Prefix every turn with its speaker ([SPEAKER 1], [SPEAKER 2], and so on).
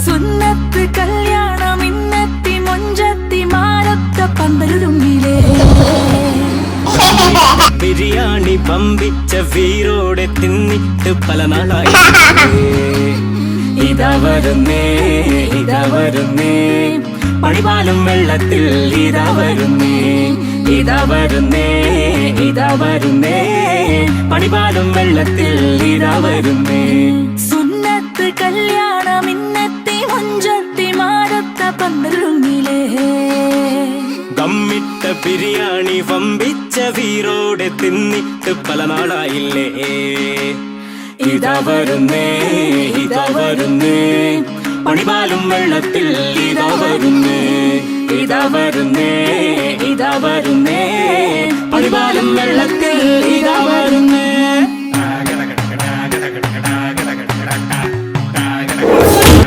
[SPEAKER 1] സുന്നത്ത് കല്യാണം ഇന്നെത്തി മൊഞ്ചത്തി മാരത്ത പന്തലുരുങ്ങിലേ
[SPEAKER 2] ബിരിയാണി പമ്പിച്ച വീരോടെ തിന്നിട്ട് പല നാളായി ഇതാ വരുന്നേ ഇതാ വരുന്നേ പണിപാലും വെള്ളത്തിൽ ഇതാ വരുന്നേ ഇതാ വരുന്നേ ഇതാ വരുന്നേ പണിപാലും വെള്ളത്തിൽ ഇതാ വരുന്നേ
[SPEAKER 1] സുന്നത്ത് കല്യാണം ഇന്നെത്തി മൊഞ്ചത്തി മാരത്ത പന്തലുരുങ്ങിലേ
[SPEAKER 2] ദമ്മിട്ട ബിരിയാണി വമ്പിച്ച വീരോടെ തിന്നിട്ട് പല നാളായില്ലേ ഇതാ വരുന്നേ ഇതാ വരുന്നേ പണിപാലും വെള്ളത്തിൽ ഇതാ വരുന്നേ ഇതാ വരുന്നേ ഇതാ വരുന്നേ പണിപാലും വെള്ളത്തിൽ ഇതാ വരുന്നേ